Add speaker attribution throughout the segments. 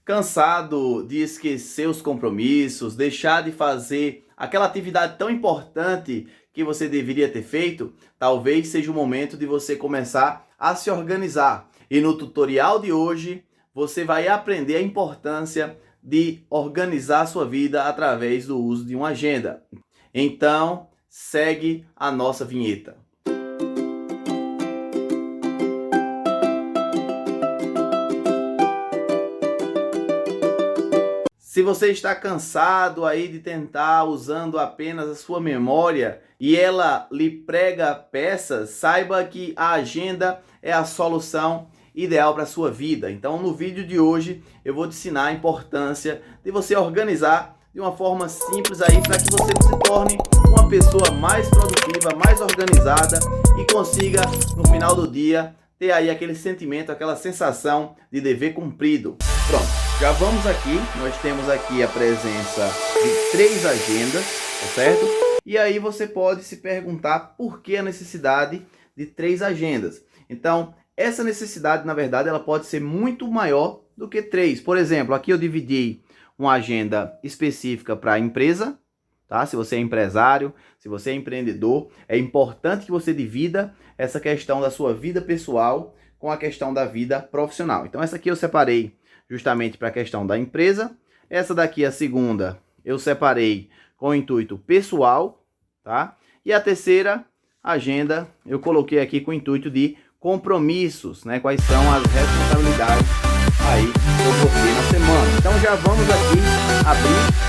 Speaker 1: Cansado de esquecer os compromissos, deixar de fazer aquela atividade tão importante que você deveria ter feito? Talvez seja o momento de você começar a se organizar. E no tutorial de hoje, você vai aprender a importância de organizar a sua vida através do uso de uma agenda. Então, segue a nossa vinheta. Se você está cansado aí de tentar usando apenas a sua memória e ela lhe prega peças, saiba que a agenda é a solução ideal para a sua vida. Então, no vídeo de hoje, eu vou te ensinar a importância de você organizar de uma forma simples aí para que você se torne uma pessoa mais produtiva, mais organizada e consiga, no final do dia, ter aí aquele sentimento, aquela sensação de dever cumprido. Pronto, já vamos aqui, nós temos aqui a presença de 3 agendas, tá certo? E aí você pode se perguntar por que a necessidade de 3 agendas. Então, essa necessidade, na verdade, ela pode ser muito maior do que 3. Por exemplo, aqui eu dividi uma agenda específica para a empresa, tá? Se você é empresário, se você é empreendedor, é importante que você divida essa questão da sua vida pessoal com a questão da vida profissional. Então, essa aqui eu separei justamente para a questão da empresa. Essa daqui, a segunda, eu separei com o intuito pessoal, tá? E a terceira agenda eu coloquei aqui com o intuito de compromissos, né? Quais são as responsabilidades aí que eu vou ter na semana. Então já vamos aqui abrir.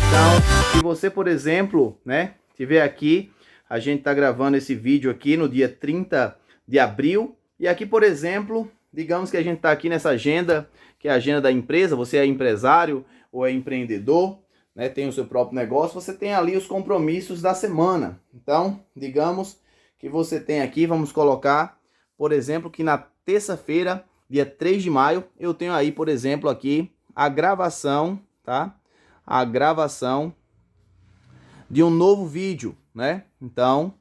Speaker 1: Então, se você, por exemplo, né, tiver aqui, a gente está gravando esse vídeo aqui no dia 30 de abril. E aqui, por exemplo, digamos que a gente está aqui nessa agenda, que é a agenda da empresa. Você é empresário ou é empreendedor, né, tem o seu próprio negócio, você tem ali os compromissos da semana. Então, digamos que você tem aqui, vamos colocar, por exemplo, que na terça-feira, dia 3 de maio, eu tenho aí, por exemplo, aqui a gravação, tá? A gravação de um novo vídeo, né? Então,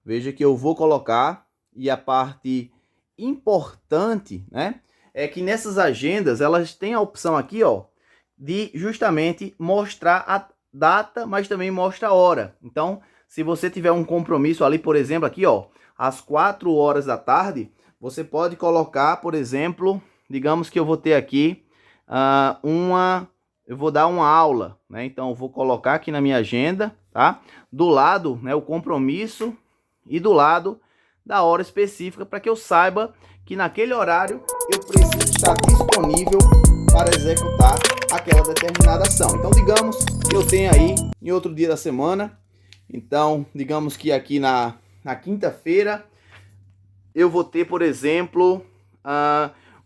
Speaker 1: veja que eu vou colocar, e a parte importante, né, é que nessas agendas elas têm a opção aqui, ó, de justamente mostrar a data, mas também mostra a hora. Então, se você tiver um compromisso ali, por exemplo, aqui, ó, às 4 horas da tarde, você pode colocar, por exemplo, digamos que eu vou ter aqui eu vou dar uma aula, né? Então, eu vou colocar aqui na minha agenda, tá? Do lado, né, o compromisso e do lado da hora específica, para que eu saiba que naquele horário eu preciso estar disponível para executar aquela determinada ação. Então, digamos que eu tenho aí em outro dia da semana, então, digamos que aqui na quinta-feira eu vou ter, por exemplo,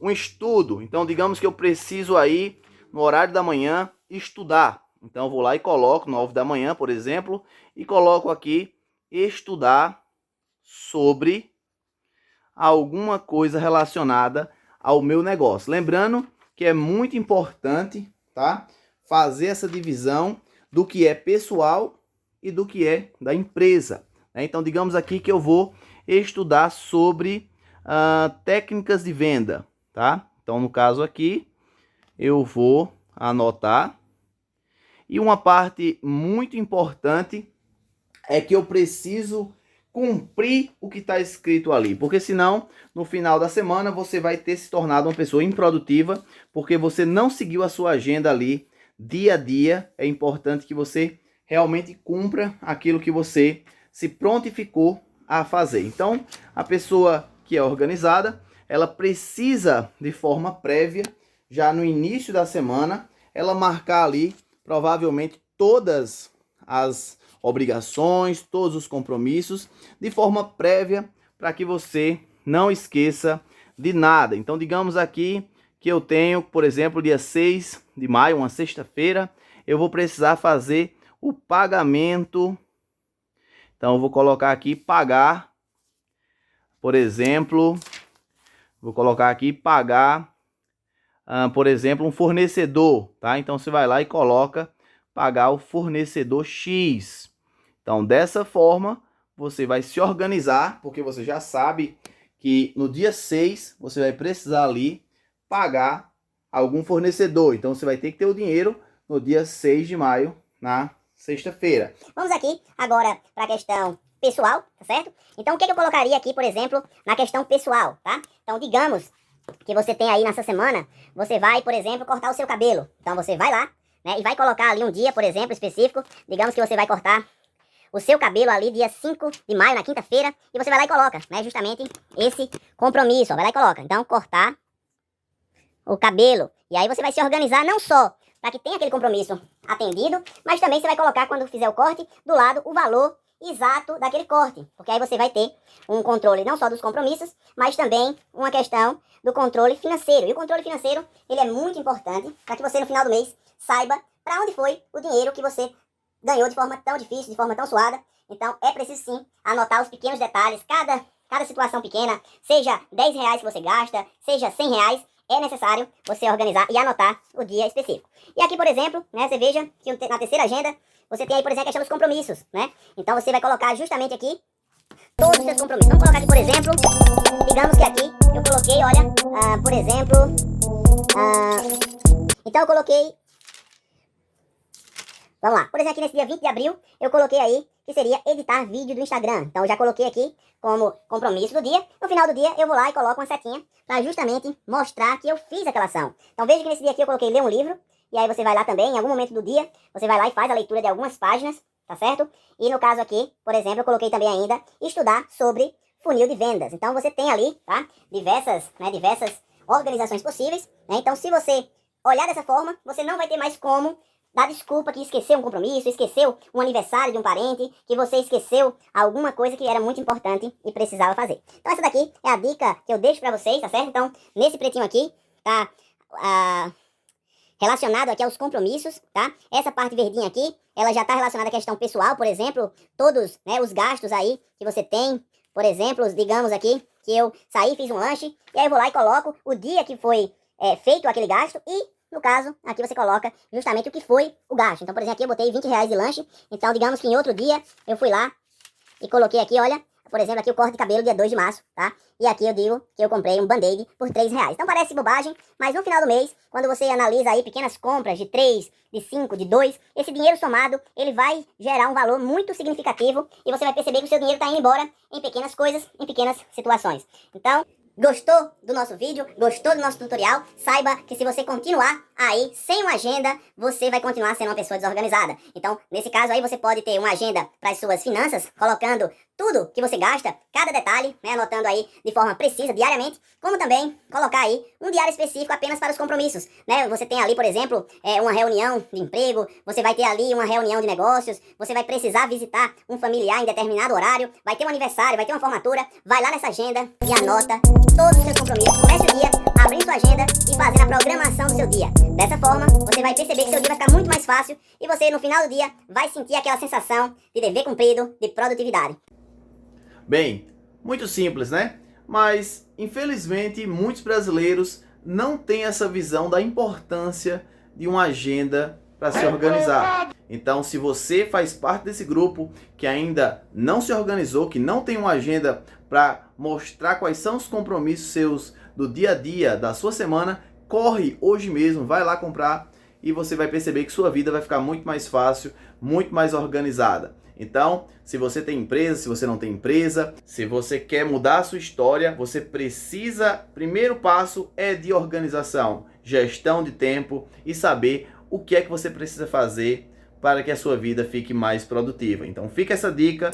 Speaker 1: um estudo. Então, digamos que eu preciso aí, no horário da manhã, estudar. Então, eu vou lá e coloco 9 da manhã, por exemplo, e coloco aqui estudar sobre alguma coisa relacionada ao meu negócio. Lembrando que é muito importante, tá, fazer essa divisão do que é pessoal e do que é da empresa, né? Então, digamos aqui que eu vou estudar sobre técnicas de venda, tá? Então, no caso aqui, eu vou anotar. E uma parte muito importante é que eu preciso cumprir o que está escrito ali, porque senão no final da semana você vai ter se tornado uma pessoa improdutiva, porque você não seguiu a sua agenda ali dia a dia. É importante que você realmente cumpra aquilo que você se prontificou a fazer. Então, a pessoa que é organizada, ela precisa de forma prévia, já no início da semana, ela marcar ali provavelmente todas as obrigações, todos os compromissos, de forma prévia, para que você não esqueça de nada. Então, digamos aqui que eu tenho, por exemplo, dia 6 de maio, uma sexta-feira, eu vou precisar fazer o pagamento. Então, eu vou colocar aqui pagar, por exemplo, vou colocar aqui pagar, por exemplo, um fornecedor, tá? Então, você vai lá e coloca pagar o fornecedor X. Então, dessa forma, você vai se organizar, porque você já sabe que no dia 6 você vai precisar ali pagar algum fornecedor. Então você vai ter que ter o dinheiro no dia 6 de maio, na sexta-feira.
Speaker 2: Vamos aqui agora para a questão pessoal, tá certo? Então o que eu colocaria aqui, por exemplo, na questão pessoal, tá? Então digamos que você tem aí nessa semana, você vai, por exemplo, cortar o seu cabelo. Então você vai lá, né, e vai colocar ali um dia, por exemplo, específico. Digamos que você vai cortar o seu cabelo ali dia 5 de maio, na quinta-feira, e você vai lá e coloca, né, justamente esse compromisso, ó, vai lá e coloca. Então, cortar o cabelo. E aí você vai se organizar não só para que tenha aquele compromisso atendido, mas também você vai colocar, quando fizer o corte, do lado o valor exato daquele corte. Porque aí você vai ter um controle não só dos compromissos, mas também uma questão do controle financeiro. E o controle financeiro, ele é muito importante para que você no final do mês saiba para onde foi o dinheiro que você ganhou de forma tão difícil, de forma tão suada. Então é preciso sim anotar os pequenos detalhes, cada situação pequena, seja R$ 10 que você gasta, seja R$ 100, é necessário você organizar e anotar o dia específico. E aqui, por exemplo, né, você veja que na terceira agenda, você tem aí, por exemplo, a questão dos compromissos, né? Então você vai colocar justamente aqui todos os seus compromissos. Vamos colocar aqui, por exemplo, digamos que aqui eu coloquei, olha, por exemplo, então eu coloquei, vamos lá, por exemplo, aqui nesse dia 20 de abril, eu coloquei aí que seria editar vídeo do Instagram. Então eu já coloquei aqui como compromisso do dia. No final do dia eu vou lá e coloco uma setinha para justamente mostrar que eu fiz aquela ação. Então veja que nesse dia aqui eu coloquei ler um livro, e aí você vai lá também, em algum momento do dia, você vai lá e faz a leitura de algumas páginas, tá certo? E no caso aqui, por exemplo, eu coloquei também ainda estudar sobre funil de vendas. Então você tem ali, tá, diversas organizações possíveis, né? Então se você olhar dessa forma, você não vai ter mais como dar desculpa que esqueceu um compromisso, esqueceu um aniversário de um parente, que você esqueceu alguma coisa que era muito importante e precisava fazer. Então essa daqui é a dica que eu deixo pra vocês, tá certo? Então nesse pretinho aqui tá relacionado aqui aos compromissos, tá? Essa parte verdinha aqui, ela já tá relacionada à questão pessoal, por exemplo, todos, né, os gastos aí que você tem. Por exemplo, digamos aqui que eu saí, fiz um lanche, e aí eu vou lá e coloco o dia que foi feito aquele gasto e, no caso, aqui você coloca justamente o que foi o gasto. Então, por exemplo, aqui eu botei R$ 20 de lanche, então digamos que em outro dia eu fui lá e coloquei aqui, olha, por exemplo, aqui o corte de cabelo dia 2 de março, tá? E aqui eu digo que eu comprei um band-aid por R$ 3. Então parece bobagem, mas no final do mês, quando você analisa aí pequenas compras de 3, de 5, de 2, esse dinheiro somado, ele vai gerar um valor muito significativo e você vai perceber que o seu dinheiro está indo embora em pequenas coisas, em pequenas situações. Então, gostou do nosso vídeo? Gostou do nosso tutorial? Saiba que se você continuar aí sem uma agenda, você vai continuar sendo uma pessoa desorganizada. Então, nesse caso aí, você pode ter uma agenda para as suas finanças, colocando tudo que você gasta, cada detalhe, né, anotando aí de forma precisa, diariamente, como também colocar aí um diário específico apenas para os compromissos, né? Você tem ali, por exemplo, uma reunião de emprego, você vai ter ali uma reunião de negócios, você vai precisar visitar um familiar em determinado horário, vai ter um aniversário, vai ter uma formatura, vai lá nessa agenda e anota todos os seus compromissos. Comece o dia abrindo sua agenda e fazendo a programação do seu dia. Dessa forma, você vai perceber que seu dia vai ficar muito mais fácil e você, no final do dia, vai sentir aquela sensação de dever cumprido, de produtividade.
Speaker 1: Bem, muito simples, né? Mas, infelizmente, muitos brasileiros não têm essa visão da importância de uma agenda para se organizar. Então, se você faz parte desse grupo que ainda não se organizou, que não tem uma agenda para mostrar quais são os compromissos seus do dia a dia, da sua semana, corre hoje mesmo, vai lá comprar e você vai perceber que sua vida vai ficar muito mais fácil, muito mais organizada. Então, se você tem empresa, se você não tem empresa, se você quer mudar a sua história, você precisa, primeiro passo é de organização, gestão de tempo e saber o que é que você precisa fazer para que a sua vida fique mais produtiva. Então, fica essa dica.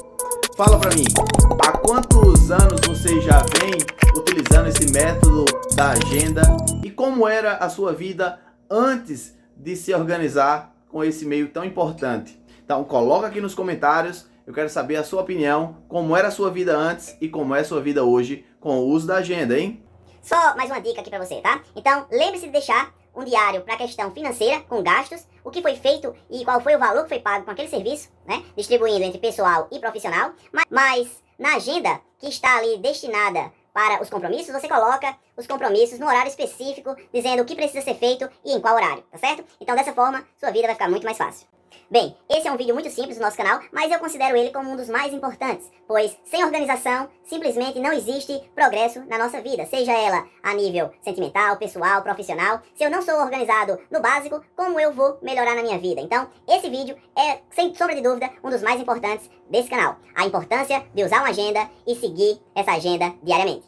Speaker 1: Fala pra mim, há quantos anos você já vem utilizando esse método da agenda e como era a sua vida antes de se organizar com esse meio tão importante? Então coloca aqui nos comentários, eu quero saber a sua opinião, como era a sua vida antes e como é a sua vida hoje com o uso da agenda, hein?
Speaker 2: Só mais uma dica aqui pra você, tá? Então lembre-se de deixar um diário para a questão financeira, com gastos, o que foi feito e qual foi o valor que foi pago com aquele serviço, né? Distribuindo entre pessoal e profissional. Mas na agenda que está ali destinada para os compromissos, você coloca os compromissos no horário específico, dizendo o que precisa ser feito e em qual horário, tá certo? Então dessa forma, sua vida vai ficar muito mais fácil. Bem, esse é um vídeo muito simples do nosso canal, mas eu considero ele como um dos mais importantes, pois sem organização, simplesmente não existe progresso na nossa vida, seja ela a nível sentimental, pessoal, profissional. Se eu não sou organizado no básico, como eu vou melhorar na minha vida? Então, esse vídeo é, sem sombra de dúvida, um dos mais importantes desse canal. A importância de usar uma agenda e seguir essa agenda diariamente.